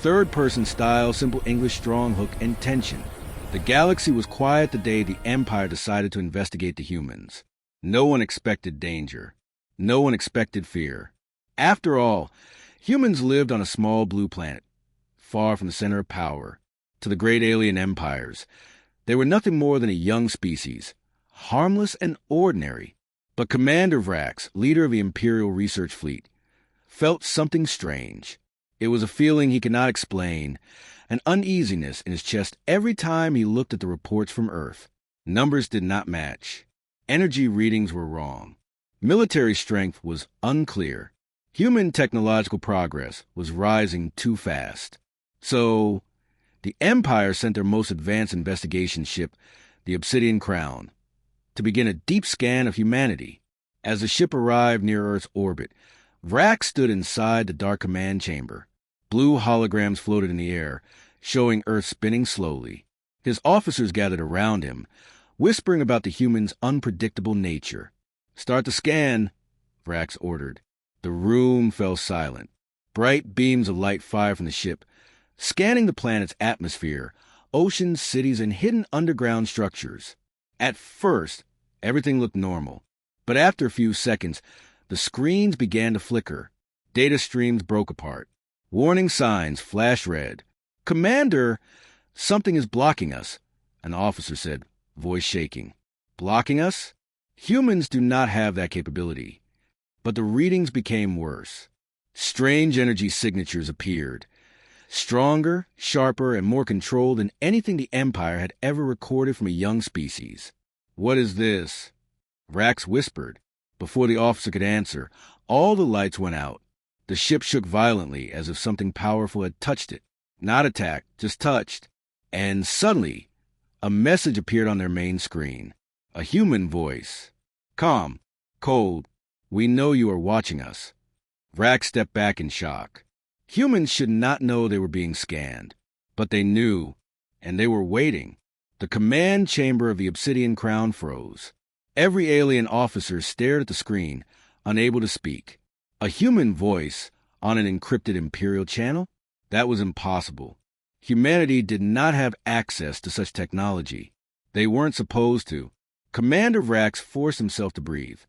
third-person style, simple English, strong hook, and tension. The galaxy was quiet the day the Empire decided to investigate the humans. No one expected danger. No one expected fear. After all, humans lived on a small blue planet, far from the center of power, to the great alien empires. They were nothing more than a young species, harmless and ordinary. But Commander Vrax, leader of the Imperial Research Fleet, felt something strange. It was a feeling he could not explain, an uneasiness in his chest every time he looked at the reports from Earth. Numbers did not match. Energy readings were wrong. Military strength was unclear. Human technological progress was rising too fast. So, the Empire sent their most advanced investigation ship, the Obsidian Crown, to begin a deep scan of humanity. As the ship arrived near Earth's orbit, Vrax stood inside the dark command chamber. Blue holograms floated in the air, showing Earth spinning slowly. His officers gathered around him, whispering about the humans' unpredictable nature. "Start the scan," Vrax ordered. The room fell silent. Bright beams of light fired from the ship, scanning the planet's atmosphere, oceans, cities, and hidden underground structures. At first, everything looked normal, but after a few seconds, the screens began to flicker. Data streams broke apart. Warning signs flashed red. "Commander, something is blocking us," an officer said, voice shaking. "Blocking us?" Humans do not have that capability. But the readings became worse. Strange energy signatures appeared, stronger, sharper, and more controlled than anything the Empire had ever recorded from a young species. "What is this?" Vrax whispered. Before the officer could answer, all the lights went out. The ship shook violently as if something powerful had touched it. Not attacked, just touched. And suddenly, a message appeared on their main screen. A human voice. "Calm, cold, we know you are watching us." Vrax stepped back in shock. Humans should not know they were being scanned. But they knew, and they were waiting. The command chamber of the Obsidian Crown froze. Every alien officer stared at the screen, unable to speak. A human voice on an encrypted Imperial channel? That was impossible. Humanity did not have access to such technology. They weren't supposed to. Commander Vrax forced himself to breathe.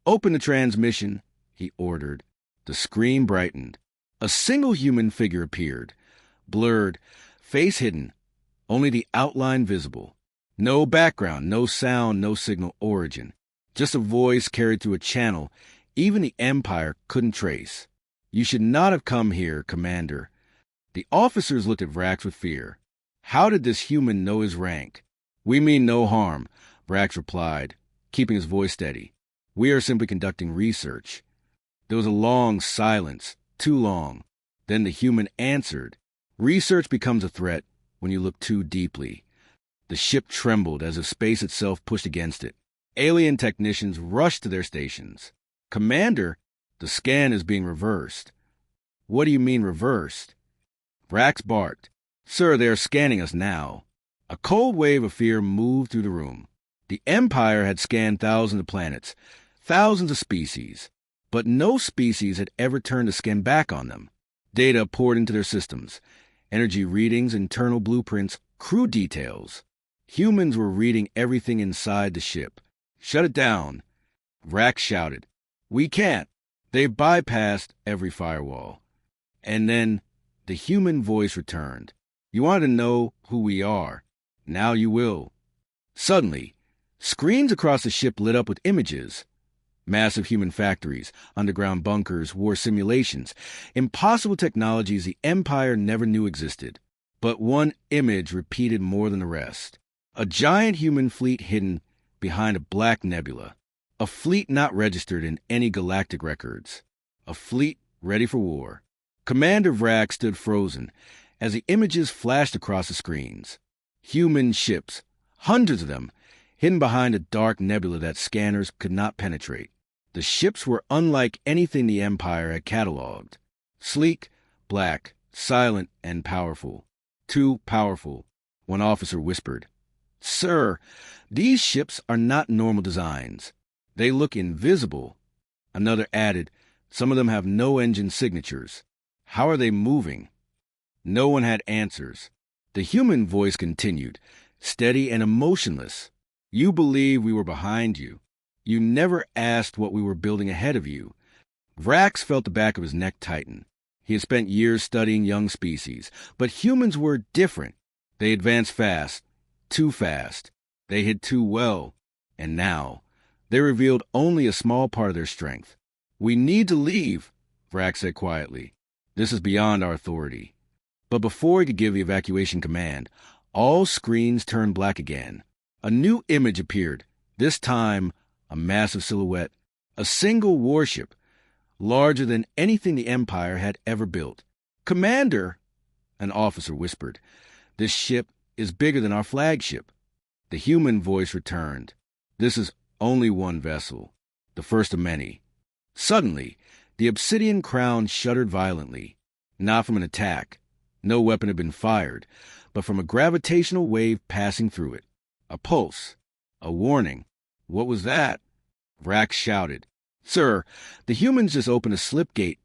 "Open the transmission," he ordered. The screen brightened. A single human figure appeared, blurred, face hidden, only the outline visible. No background, no sound, no signal origin. Just a voice carried through a channel even the Empire couldn't trace. "You should not have come here, Commander." The officers looked at Vrax with fear. How did this human know his rank? "We mean no harm," Vrax replied, keeping his voice steady. "We are simply conducting research." There was a long silence, too long. Then the human answered. "Research becomes a threat when you look too deeply." The ship trembled as if space itself pushed against it. Alien technicians rushed to their stations. "Commander, the scan is being reversed." "What do you mean reversed?" Vrax barked. "Sir, they are scanning us now." A cold wave of fear moved through the room. The Empire had scanned thousands of planets, thousands of species, but no species had ever turned a scan back on them. Data poured into their systems, energy readings, internal blueprints, crew details. Humans were reading everything inside the ship. "Shut it down," Vrax shouted. "We can't. They've bypassed every firewall." And then the human voice returned. "You want to know who we are. Now you will." Suddenly, screens across the ship lit up with images. Massive human factories, underground bunkers, war simulations, impossible technologies the Empire never knew existed. But one image repeated more than the rest. A giant human fleet hidden behind a black nebula. A fleet not registered in any galactic records. A fleet ready for war. Commander Vrax stood frozen as the images flashed across the screens. Human ships, hundreds of them, hidden behind a dark nebula that scanners could not penetrate. The ships were unlike anything the Empire had cataloged. Sleek, black, silent, and powerful. Too powerful, one officer whispered. "Sir, these ships are not normal designs. They look invisible." Another added, "Some of them have no engine signatures. How are they moving?" No one had answers. The human voice continued, steady and emotionless. You believe we were behind you. You never asked what we were building ahead of you. Vrax felt the back of his neck tighten. He had spent years studying young species, but humans were different. They advanced fast, too fast. They hid too well. And now, they revealed only a small part of their strength. We need to leave, Vrax said quietly. This is beyond our authority. But before he could give the evacuation command, all screens turned black again. A new image appeared, this time a massive silhouette, a single warship, larger than anything the Empire had ever built. Commander, an officer whispered, this ship is bigger than our flagship. The human voice returned. This is only one vessel, the first of many. Suddenly, the obsidian crown shuddered violently, not from an attack. No weapon had been fired, but from a gravitational wave passing through it. A pulse. A warning. What was that? Vrax shouted. Sir, the humans just opened a slip gate,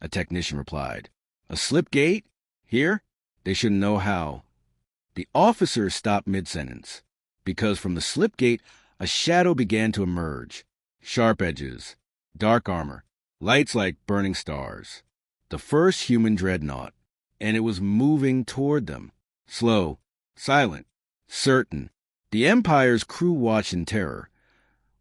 a technician replied. A slip gate? Here? They should know how. The officer stopped mid-sentence, because from the slip gate, a shadow began to emerge. Sharp edges, dark armor, lights like burning stars. The first human dreadnought. And it was moving toward them. Slow, silent, certain. The Empire's crew watched in terror,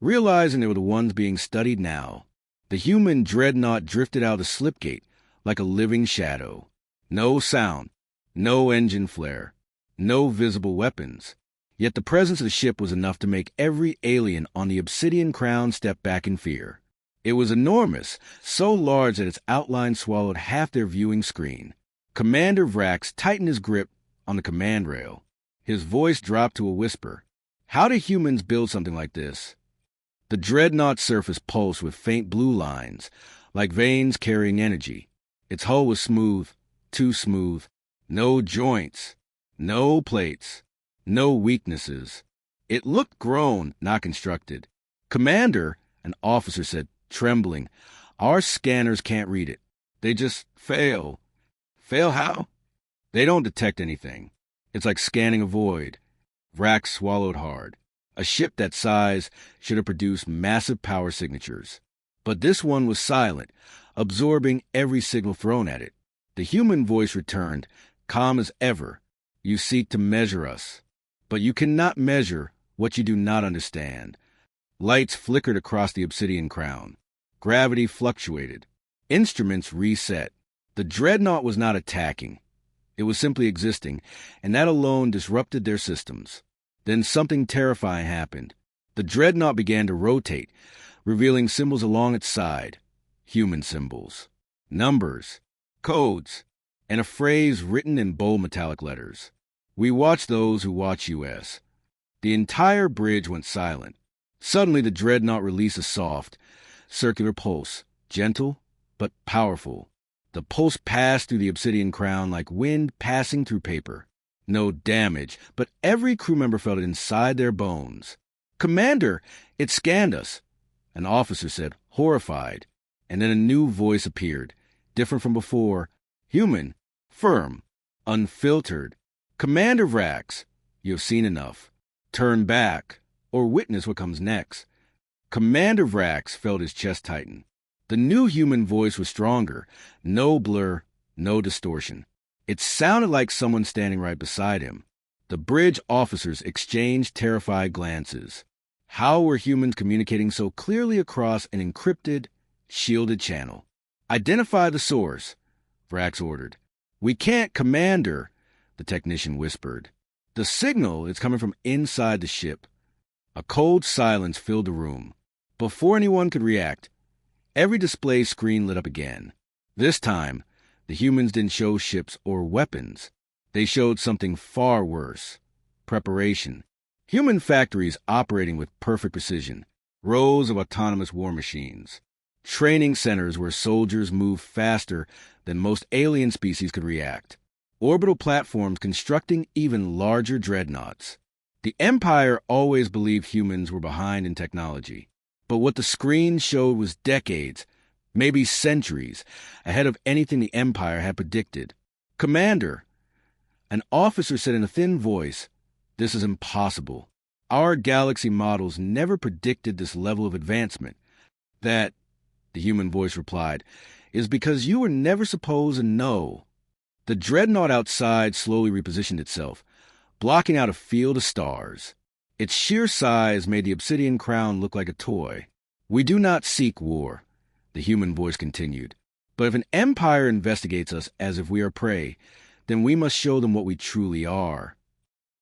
realizing they were the ones being studied now. The human dreadnought drifted out of the slipgate like a living shadow. No sound, no engine flare, no visible weapons. Yet the presence of the ship was enough to make every alien on the obsidian crown step back in fear. It was enormous, so large that its outline swallowed half their viewing screen. Commander Vrax tightened his grip on the command rail. His voice dropped to a whisper. How do humans build something like this? The dreadnought surface pulsed with faint blue lines, like veins carrying energy. Its hull was smooth, too smooth. No joints, no plates, no weaknesses. It looked grown, not constructed. Commander, an officer said, trembling, our scanners can't read it. They just fail. Fail how? They don't detect anything. It's like scanning a void. Vrax swallowed hard. A ship that size should have produced massive power signatures. But this one was silent, absorbing every signal thrown at it. The human voice returned, calm as ever. You seek to measure us, but you cannot measure what you do not understand. Lights flickered across the obsidian crown. Gravity fluctuated. Instruments reset. The dreadnought was not attacking. It was simply existing, and that alone disrupted their systems. Then something terrifying happened. The dreadnought began to rotate, revealing symbols along its side. Human symbols. Numbers. Codes. And a phrase written in bold metallic letters. We watch those who watch US. The entire bridge went silent. Suddenly the dreadnought released a soft, circular pulse, gentle but powerful. The pulse passed through the obsidian crown like wind passing through paper. No damage, but every crew member felt it inside their bones. Commander, it scanned us, an officer said, horrified. And then a new voice appeared, different from before. Human, firm, unfiltered. Commander Vrax, you have seen enough. Turn back, or witness what comes next. Commander Vrax felt his chest tighten. The new human voice was stronger. No blur, no distortion. It sounded like someone standing right beside him. The bridge officers exchanged terrified glances. How were humans communicating so clearly across an encrypted, shielded channel? Identify the source, Vrax ordered. We can't, Commander, the technician whispered. The signal is coming from inside the ship. A cold silence filled the room. Before anyone could react, every display screen lit up again. This time, the humans didn't show ships or weapons. They showed something far worse. Preparation. Human factories operating with perfect precision. Rows of autonomous war machines. Training centers where soldiers moved faster than most alien species could react. Orbital platforms constructing even larger dreadnoughts. The Empire always believed humans were behind in technology. But what the screen showed was decades, maybe centuries, ahead of anything the Empire had predicted. Commander, An officer said in a thin voice, "This is impossible. Our galaxy models never predicted this level of advancement." "That," the human voice replied, "is because you were never supposed to know." The dreadnought outside slowly repositioned itself, blocking out a field of stars. Its sheer size made the obsidian crown look like a toy. "We do not seek war," the human voice continued. "But if an empire investigates us as if we are prey, then we must show them what we truly are."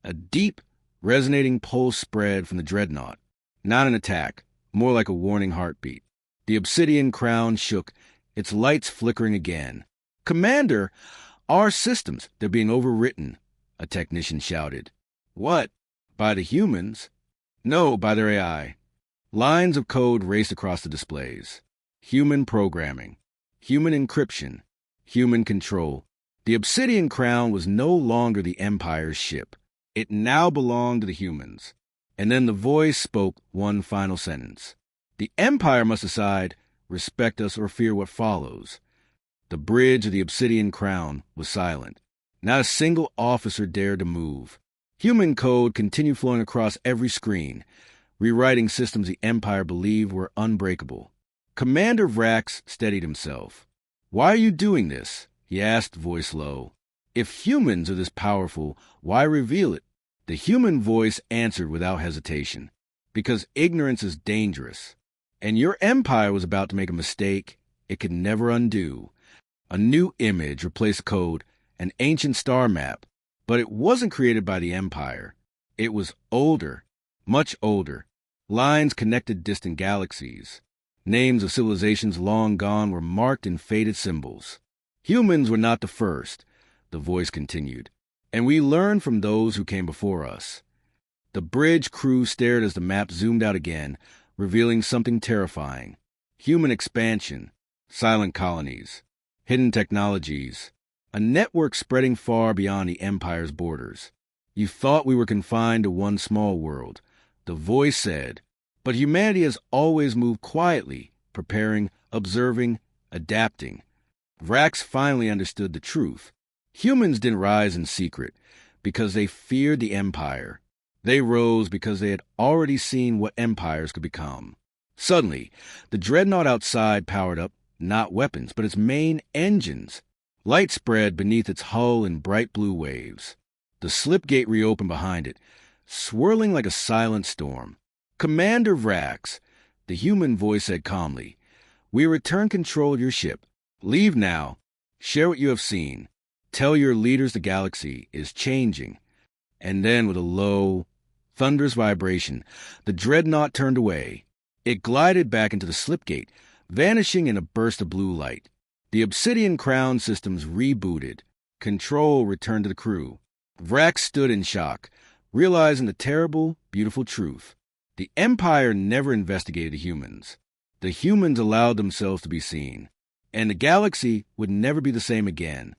A deep, resonating pulse spread from the dreadnought. Not an attack, more like a warning heartbeat. The obsidian crown shook, its lights flickering again. "Commander, our systems, they're being overwritten," a technician shouted. "What? By the humans?" "No, by their AI." Lines of code raced across the displays. Human programming, human encryption, human control. The obsidian crown was no longer the Empire's ship. It now belonged to the humans. And then the voice spoke one final sentence. "The Empire must decide, respect us or fear what follows." The bridge of the obsidian crown was silent. Not a single officer dared to move. Human code continued flowing across every screen, rewriting systems the Empire believed were unbreakable. Commander Vrax steadied himself. "Why are you doing this?" he asked, voice low. "If humans are this powerful, why reveal it?" The human voice answered without hesitation. "Because ignorance is dangerous. And your Empire was about to make a mistake it could never undo." A new image replaced code, an ancient star map. But it wasn't created by the Empire. It was older, much older. Lines connected distant galaxies. Names of civilizations long gone were marked in faded symbols. "Humans were not the first," the voice continued, "and we learned from those who came before us." The bridge crew stared as the map zoomed out again, revealing something terrifying. Human expansion, silent colonies, hidden technologies, a network spreading far beyond the Empire's borders. "You thought we were confined to one small world," the voice said, "but humanity has always moved quietly, preparing, observing, adapting." Vrax finally understood the truth. Humans didn't rise in secret because they feared the Empire. They rose because they had already seen what empires could become. Suddenly, the dreadnought outside powered up, not weapons, but its main engines. Light spread beneath its hull in bright blue waves. The slipgate reopened behind it, swirling like a silent storm. "Commander Vrax," the human voice said calmly, "we return control of your ship. Leave now. Share what you have seen. Tell your leaders the galaxy is changing." And then, with a low, thunderous vibration, the dreadnought turned away. It glided back into the slipgate, vanishing in a burst of blue light. The obsidian crown systems rebooted. Control returned to the crew. Vrax stood in shock, realizing the terrible, beautiful truth. The Empire never investigated the humans. The humans allowed themselves to be seen. And the galaxy would never be the same again.